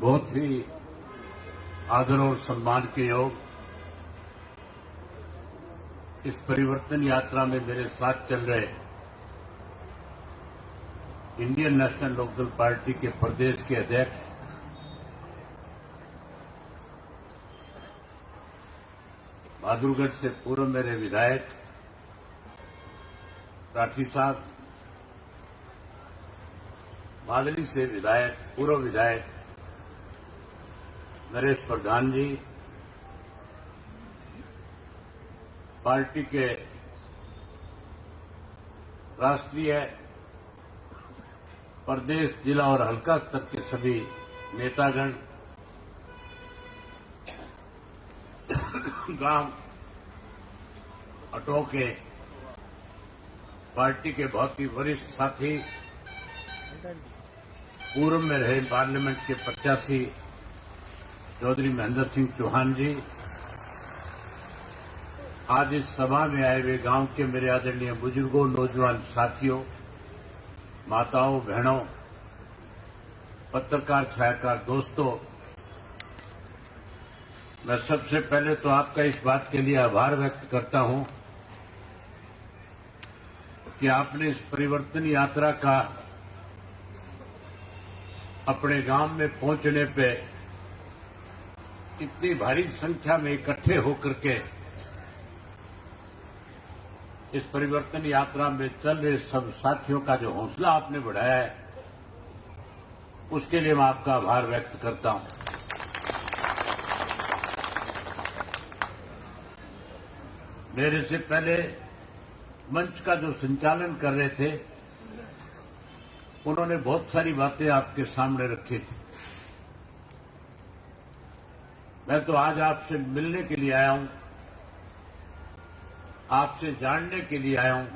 बहुत ही आदर और सम्मान के योग इस परिवर्तन यात्रा में मेरे साथ चल रहे इंडियन नेशनल लोकदल पार्टी के प्रदेश के अध्यक्ष बहादुरगढ़ से पूर्व मेरे विधायक राठी साहब, बादली से विधायक पूर्व विधायक नरेश प्रधान जी, पार्टी के राष्ट्रीय, प्रदेश, जिला और हल्का स्तर के सभी नेतागण, गांव अटो के पार्टी के बहुत ही वरिष्ठ साथी, पूर्व में रहे पार्लियामेंट के प्रत्याशी चौधरी महेंद्र सिंह चौहान जी, आज इस सभा में आए हुए गांव के मेरे आदरणीय बुजुर्गों, नौजवान साथियों, माताओं, बहनों, पत्रकार, छायाकार दोस्तों, मैं सबसे पहले तो आपका इस बात के लिए आभार व्यक्त करता हूं कि आपने इस परिवर्तन यात्रा का अपने गांव में पहुंचने पे इतनी भारी संख्या में इकट्ठे होकर के इस परिवर्तन यात्रा में चल रहे सब साथियों का जो हौसला आपने बढ़ाया है, उसके लिए मैं आपका आभार व्यक्त करता हूं। मेरे से पहले मंच का जो संचालन कर रहे थे, उन्होंने बहुत सारी बातें आपके सामने रखी थी। मैं तो आज आपसे मिलने के लिए आया हूं, आपसे जानने के लिए आया हूं।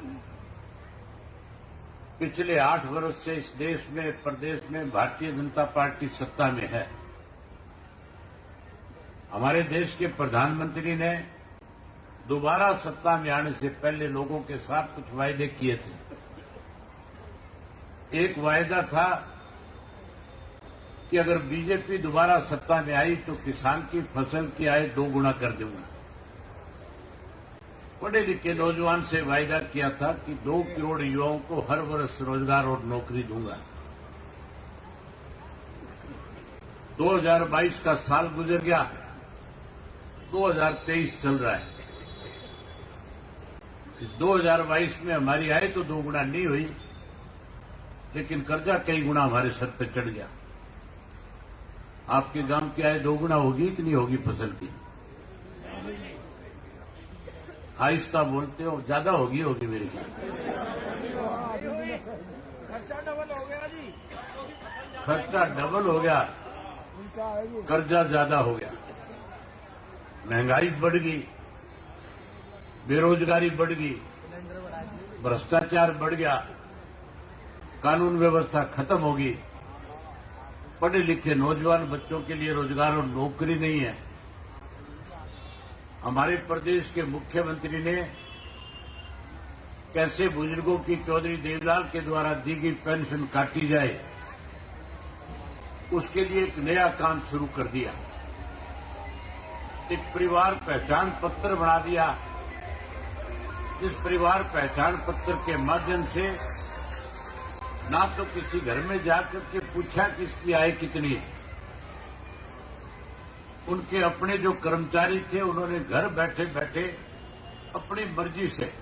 पिछले 8 वर्ष से इस देश में, प्रदेश में भारतीय जनता पार्टी सत्ता में है। हमारे देश के प्रधानमंत्री ने दोबारा सत्ता में आने से पहले लोगों के साथ कुछ वायदे किए थे। एक वायदा था कि अगर बीजेपी दोबारा सत्ता में आई तो किसान की फसल की आय 2 गुना कर दूंगा। पढ़े लिखे नौजवान से वायदा किया था कि 2 करोड़ युवाओं को हर वर्ष रोजगार और नौकरी दूंगा। 2022 का साल गुजर गया, 2023 चल रहा है। इस 2022 में हमारी आय तो 2 गुना नहीं हुई, लेकिन कर्जा कई गुना हमारे सर पे चढ़ गया। आपके गांव की आय 2 गुना होगी कि नहीं होगी फसल की? आहिस्ता बोलते हो, ज्यादा होगी मेरे ख्याल। खर्चा डबल हो गया जी। खर्चा डबल हो गया, कर्जा ज्यादा हो गया, महंगाई बढ़ गई, बेरोजगारी बढ़ गई, भ्रष्टाचार बढ़ गया, कानून व्यवस्था खत्म होगी, पढ़े लिखे नौजवान बच्चों के लिए रोजगार और नौकरी नहीं है। हमारे प्रदेश के मुख्यमंत्री ने कैसे बुजुर्गों की चौधरी देवीलाल के द्वारा दी गई पेंशन काटी जाए, उसके लिए एक नया काम शुरू कर दिया। एक परिवार पहचान पत्र बना दिया। इस परिवार पहचान पत्र के माध्यम से ना तो किसी घर में जाकर के पूछा कि इसकी आय कितनी है, उनके अपने जो कर्मचारी थे, उन्होंने घर बैठे बैठे अपनी मर्जी से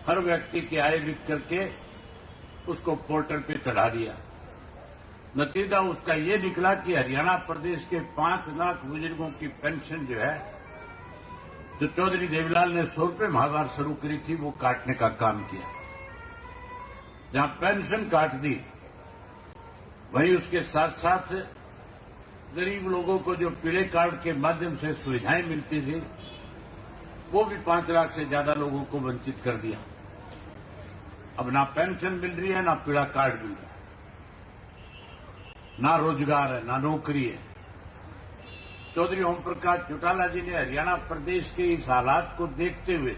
हर व्यक्ति की आय लिख करके उसको पोर्टल पे चढ़ा दिया। नतीजा उसका ये निकला कि हरियाणा प्रदेश के 5 लाख बुजुर्गों की पेंशन जो है, जो चौधरी देवीलाल ने 100 रुपये माहवार शुरू करी थी, वो काटने का काम किया। जहां पेंशन काट दी, वहीं उसके साथ साथ गरीब लोगों को जो पीले कार्ड के माध्यम से सुविधाएं मिलती थी, वो भी 5 लाख से ज्यादा लोगों को वंचित कर दिया। अब ना पेंशन मिल रही है, ना पीला कार्ड मिल रहा है, ना रोजगार है, ना नौकरी है। चौधरी ओम प्रकाश चौटाला जी ने हरियाणा प्रदेश के इस हालात को देखते हुए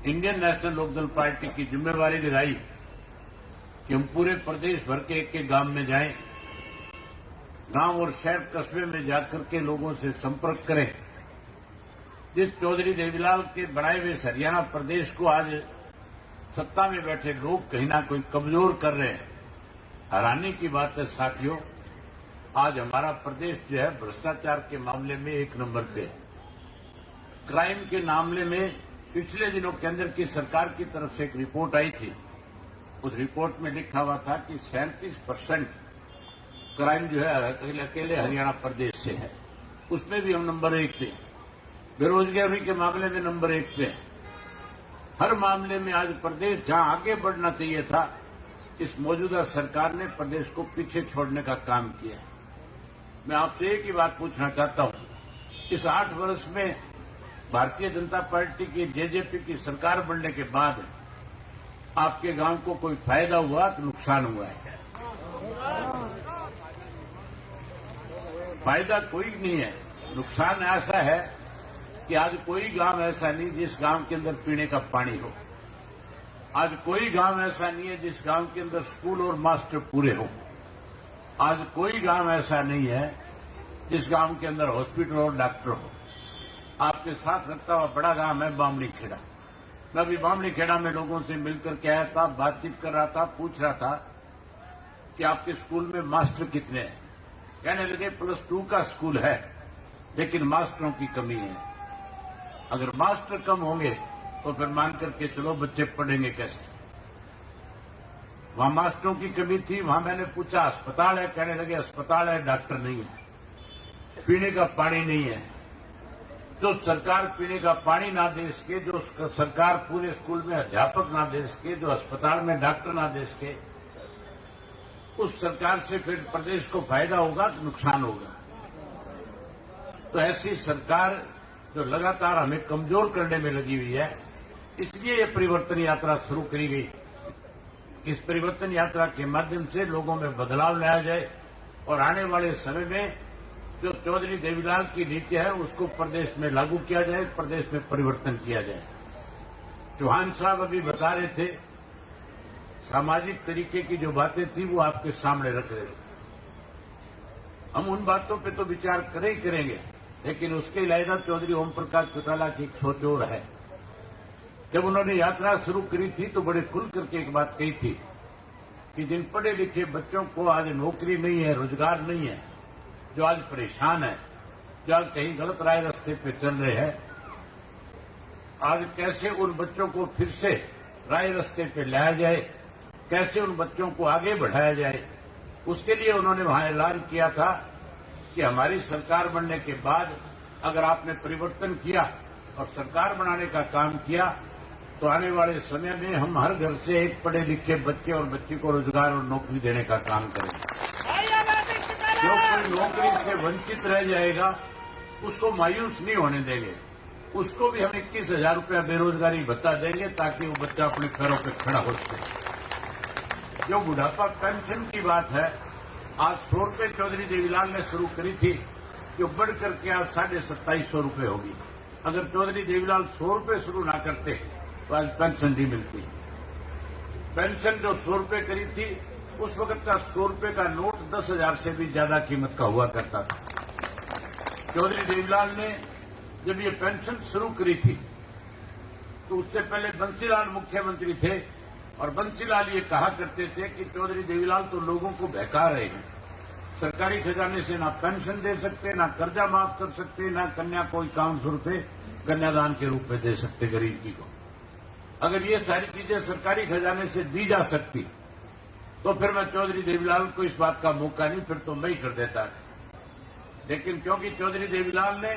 इंडियन नेशनल लोकदल पार्टी की जिम्मेवारी लगाई कि हम पूरे प्रदेश भर के एक गांव में जाएं गांव और शहर कस्बे में जाकर के लोगों से संपर्क करें। जिस चौधरी देवीलाल के बनाए हुए हरियाणा प्रदेश को आज सत्ता में बैठे लोग कहीं ना कोई कमजोर कर रहे हैं, हैरानी की बात है साथियों। आज हमारा प्रदेश जो है भ्रष्टाचार के मामले में 1 नंबर पे है। क्राइम के मामले में पिछले दिनों केंद्र की सरकार की तरफ से एक रिपोर्ट आई थी। उस रिपोर्ट में लिखा हुआ था कि 37% क्राइम जो है अकेले हरियाणा प्रदेश से है। उसमें भी हम नंबर 1 पे हैं। बेरोजगारी के मामले में नंबर 1 पे है। हर मामले में आज प्रदेश जहां आगे बढ़ना चाहिए था, इस मौजूदा सरकार ने प्रदेश को पीछे छोड़ने का काम किया है। मैं आपसे एक ही बात पूछना चाहता हूं, इस 8 वर्ष में भारतीय जनता पार्टी की जेजेपी की सरकार बनने के बाद आपके गांव को कोई फायदा हुआ कि नुकसान हुआ है? फायदा कोई नहीं है। नुकसान ऐसा है कि आज कोई गांव ऐसा नहीं जिस गांव के अंदर पीने का पानी हो। आज कोई गांव ऐसा नहीं है जिस गांव के अंदर स्कूल और मास्टर पूरे हो। आज कोई गांव ऐसा नहीं है जिस गांव के अंदर हॉस्पिटल और डॉक्टर हो। आपके साथ रखता हुआ बड़ा गांव है बामणी खेड़ा। मैं अभी बामणी खेड़ा में लोगों से मिलकर के आया था, बातचीत कर रहा था, पूछ रहा था कि आपके स्कूल में मास्टर कितने हैं? कहने लगे +2 का स्कूल है लेकिन मास्टरों की कमी है। अगर मास्टर कम होंगे तो फिर मान करके चलो बच्चे पढ़ेंगे कैसे? वहां मास्टरों की कमी थी। वहां मैंने पूछा अस्पताल है? कहने लगे अस्पताल है, डॉक्टर नहीं है। पीने का पानी नहीं है। जो सरकार पीने का पानी ना दे सके, जो सरकार पूरे स्कूल में अध्यापक ना दे सके, जो अस्पताल में डॉक्टर ना दे सके, उस सरकार से फिर प्रदेश को फायदा होगा कि नुकसान होगा? तो ऐसी सरकार जो लगातार हमें कमजोर करने में लगी हुई है, इसलिए ये परिवर्तन यात्रा शुरू करी गई। इस परिवर्तन यात्रा के माध्यम से लोगों में बदलाव लाया जाए और आने वाले समय में जो चौधरी देवीलाल की नीति है उसको प्रदेश में लागू किया जाए, प्रदेश में परिवर्तन किया जाए। चौहान साहब अभी बता रहे थे, सामाजिक तरीके की जो बातें थी वो आपके सामने रख रहे थे। हम उन बातों पे तो विचार करेंगे, लेकिन उसके अलावा चौधरी ओम प्रकाश चौटाला की एक सोच और है। जब उन्होंने यात्रा शुरू करी थी तो बड़े खुल करके एक बात कही थी कि जिन पढ़े लिखे बच्चों को आज नौकरी नहीं है, रोजगार नहीं है, जो आज परेशान है, जो आज कहीं गलत राय रास्ते पे चल रहे हैं, आज कैसे उन बच्चों को फिर से राय रास्ते पे लाया जाए, कैसे उन बच्चों को आगे बढ़ाया जाए, उसके लिए उन्होंने वहां ऐलान किया था कि हमारी सरकार बनने के बाद अगर आपने परिवर्तन किया और सरकार बनाने का काम किया तो आने वाले समय में हम हर घर से एक पढ़े लिखे बच्चे और बच्ची को रोजगार और नौकरी देने का काम करेंगे। जो कोई नौकरी से वंचित रह जाएगा उसको मायूस नहीं होने देंगे। उसको भी हम 21,000 रुपया बेरोजगारी भत्ता देंगे ताकि वो बच्चा अपने पैरों पर खड़ा हो सके। जो बुढ़ापा पेंशन की बात है, आज 100 रुपये चौधरी देवीलाल ने शुरू करी थी, जो बढ़ करके आज 2750 रुपये होगी। अगर चौधरी देवीलाल 100 रुपये शुरू ना करते तो आज पेंशन नहीं मिलती। पेंशन जो 100 रुपये करी थी, उस वक्त का 100 रुपये का नोट 10,000 से भी ज्यादा कीमत का हुआ करता था। चौधरी देवीलाल ने जब ये पेंशन शुरू करी थी तो उससे पहले बंसीलाल मुख्यमंत्री थे और बंसीलाल ये कहा करते थे कि चौधरी देवीलाल तो लोगों को बहका रहे हैं। सरकारी खजाने से ना पेंशन दे सकते, ना कर्जा माफ कर सकते, ना कन्या को 51 रुपये कन्यादान के रूप में दे सकते गरीब की को। अगर ये सारी चीजें सरकारी खजाने से दी जा सकती तो फिर मैं चौधरी देवीलाल को इस बात का मौका नहीं, फिर तो मैं ही कर देता। लेकिन क्योंकि चौधरी देवीलाल ने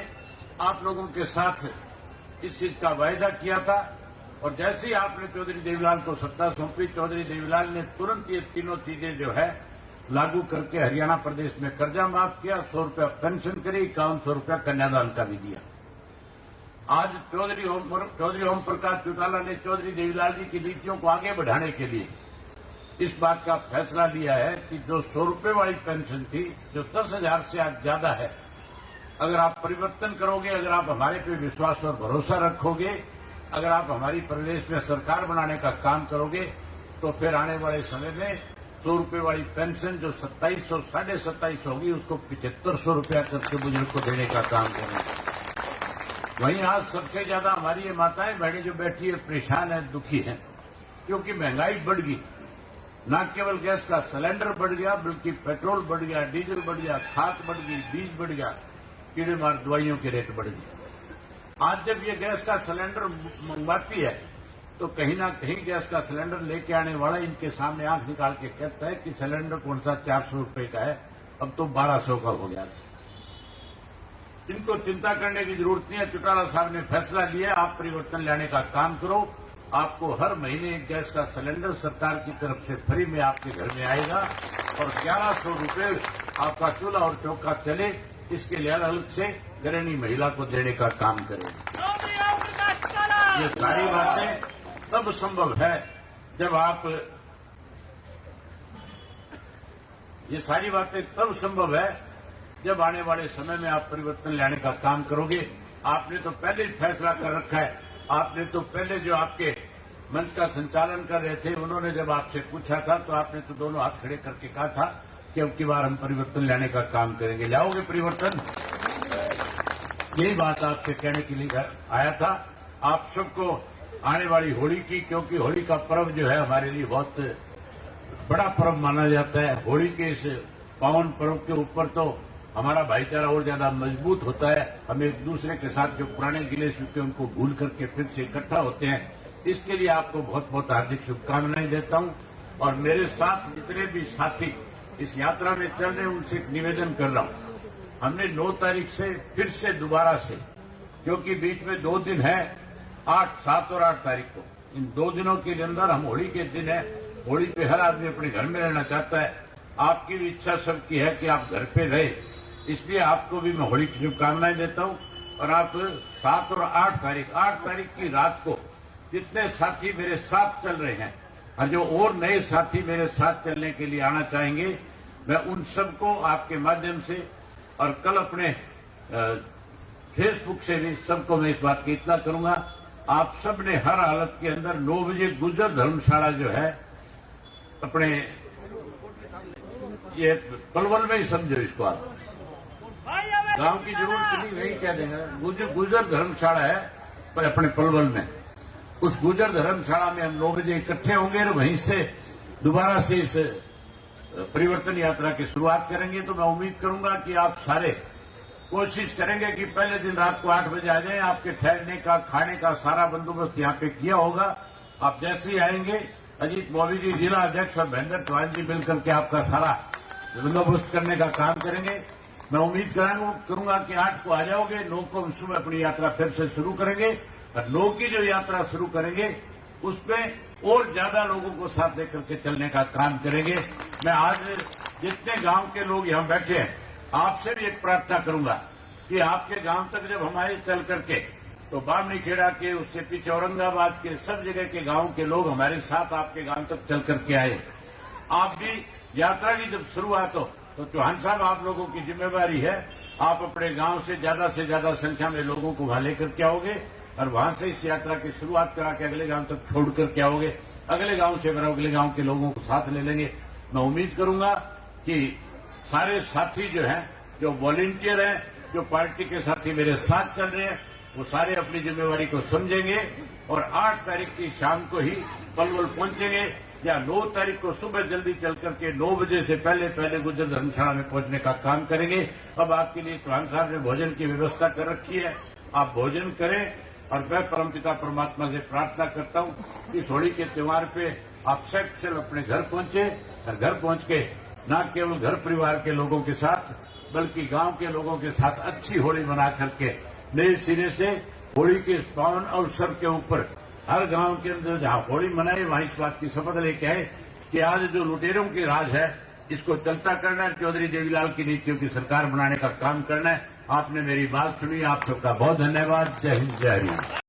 आप लोगों के साथ इस चीज का वायदा किया था और जैसे ही आपने चौधरी देवीलाल को सत्ता सौंपी, चौधरी देवीलाल ने तुरंत ये तीनों चीजें जो है लागू करके हरियाणा प्रदेश में कर्जा माफ किया, 100 रुपया पेंशन करी, 5100 रुपया कन्यादान का भी दिया। आज चौधरी ओम प्रकाश चौटाला ने चौधरी देवीलाल जी की नीतियों को आगे बढ़ाने के लिए इस बात का फैसला लिया है कि जो 100 रुपये वाली पेंशन थी, जो 10,000 से आज ज्यादा है, अगर आप परिवर्तन करोगे, अगर आप हमारे पे विश्वास और भरोसा रखोगे, अगर आप हमारी प्रदेश में सरकार बनाने का काम करोगे तो फिर आने वाले समय में रुपए वाली पेंशन जो 2700 2750 होगी उसको 7500 रुपया करके बुजुर्ग को देने का काम करेंगे। वहीं आज सबसे ज्यादा हमारी ये माताएं बहनें जो बैठी है परेशान है, दुखी हैं, क्योंकि महंगाई बढ़ गई। न केवल गैस का सिलेंडर बढ़ गया बल्कि पेट्रोल बढ़ गया, डीजल बढ़ गया, खाद बढ़ गई, बीज बढ़ गया, कीड़े मार दवाइयों के रेट बढ़ गए। आज जब ये गैस का सिलेंडर मंगवाती है तो कहीं ना कहीं गैस का सिलेंडर लेके आने वाला इनके सामने आंख निकाल के कहता है कि सिलेंडर कौन सा 400 रुपए का है, अब तो 1200 का हो गया। इनको चिंता करने की जरूरत नहीं है। चौटाला साहब ने फैसला लिया, आप परिवर्तन लाने का काम करो। आपको हर महीने एक गैस का सिलेंडर सरकार की तरफ से फ्री में आपके घर में आएगा और 1100 रुपए आपका चूल्हा और चौका चले, इसके लिए अलग से गृहिणी महिला को देने का काम करेगा। ये सारी बातें तब संभव है जब आप ये सारी बातें तब संभव है जब आने वाले समय में आप परिवर्तन लाने का काम करोगे। आपने तो पहले ही फैसला कर रखा है। आपने तो पहले जो आपके मंच का संचालन कर रहे थे उन्होंने जब आपसे पूछा था तो आपने तो दोनों हाथ खड़े करके कहा था कि अब की बार हम परिवर्तन लाने का काम करेंगे। लाओगे परिवर्तन? यही बात आपसे कहने के लिए आया था। आप सबको आने वाली होली की, क्योंकि होली का पर्व जो है हमारे लिए बहुत बड़ा पर्व माना जाता है। होली के इस पावन पर्व के ऊपर तो हमारा भाईचारा और ज्यादा मजबूत होता है। हम एक दूसरे के साथ जो पुराने गिले शिकवे उनको भूल करके फिर से इकट्ठा होते हैं। इसके लिए आपको बहुत बहुत हार्दिक शुभकामनाएं देता हूं। और मेरे साथ जितने भी साथी इस यात्रा में चल रहे हैं उनसे एक निवेदन कर रहा हूं। हमने 9 तारीख से फिर से दोबारा से, क्योंकि बीच में 2 दिन है, 8, 7 और 8 तारीख को, इन 2 दिनों के अंदर हम होली के दिन है, होली पे हर आदमी अपने घर में रहना चाहता है। आपकी भी इच्छा सबकी है कि आप घर पे रहे, इसलिए आपको भी मैं होली की शुभकामनाएं देता हूं। और आप 7 और 8 तारीख की रात को जितने साथी मेरे साथ चल रहे हैं और जो और नए साथी मेरे साथ चलने के लिए आना चाहेंगे, मैं उन सबको आपके माध्यम से और कल अपने फेसबुक से भी सबको मैं इस बात की इत्तला करूंगा। आप सब ने हर हालत के अंदर 9 बजे गुजर धर्मशाला जो है अपने ये पलवल में ही समझो इसको, आप गांव की जरूरत नहीं, वही कह देंगे। गुजर धर्मशाला है अपने पलवल में, उस गुजर धर्मशाला में हम 9 बजे इकट्ठे होंगे और वहीं से दोबारा से इस परिवर्तन यात्रा की शुरुआत करेंगे। तो मैं उम्मीद करूंगा कि आप सारे कोशिश करेंगे कि पहले दिन रात को 8 बजे आ जाएं। आपके ठहरने का, खाने का सारा बंदोबस्त यहाँ पे किया होगा। आप जैसे ही आएंगे, अजीत मोदी जी जिला अध्यक्ष और महेंद्र चौहान जी मिलकर के आपका सारा बंदोबस्त करने का काम करेंगे। मैं उम्मीद करूंगा कि 8 को आ जाओगे। 9 को हम सुबह अपनी यात्रा फिर से शुरू करेंगे और 9 की जो यात्रा शुरू करेंगे उसमें और ज्यादा लोगों को साथ लेकर के चलने का काम करेंगे। मैं आज जितने गांव के लोग यहाँ बैठे हैं आपसे भी एक प्रार्थना करूंगा कि आपके गांव तक जब हम आए चल करके, तो बामनी खेड़ा के, उससे पीछे औरंगाबाद के, सब जगह के गांव के लोग हमारे साथ आपके गांव तक चल करके आए। आप भी यात्रा की जब शुरुआत हो तो चौहान साहब आप लोगों की जिम्मेवारी है, आप अपने गांव से ज्यादा संख्या में लोगों को वहां लेकर के आओगे और वहां से इस यात्रा की शुरुआत करा के अगले गांव तक छोड़ करके आओगे। अगले गांव से अगले गांव के लोगों को साथ ले लेंगे। मैं उम्मीद करूंगा कि सारे साथी जो हैं, जो वॉलंटियर हैं, जो पार्टी के साथी मेरे साथ चल रहे हैं, वो सारे अपनी जिम्मेवारी को समझेंगे और 8 तारीख की शाम को ही पलवल पहुंचेंगे या 9 तारीख को सुबह जल्दी चल करके 9 बजे से पहले गुजर धर्मशाला में पहुंचने का काम करेंगे। अब आपके लिए चौहान साहब ने भोजन की व्यवस्था कर रखी है, आप भोजन करें। और मैं परमपिता परमात्मा से प्रार्थना करता हूं इस होली के त्योहार पे आप सब अपने घर पहुंचे और घर पहुंच के न केवल घर परिवार के लोगों के साथ बल्कि गांव के लोगों के साथ अच्छी होली मना करके नए सिरे से होली के इस पावन अवसर के ऊपर हर गांव के अंदर जहां होली मनाए वहां इस बात की शपथ लेके आए कि आज जो लुटेरों की राज है इसको चलता करना है, चौधरी देवीलाल की नीतियों की सरकार बनाने का काम करना है। आपने मेरी बात सुनी, आप सबका बहुत धन्यवाद। जय हिंद, जय हरियाणा।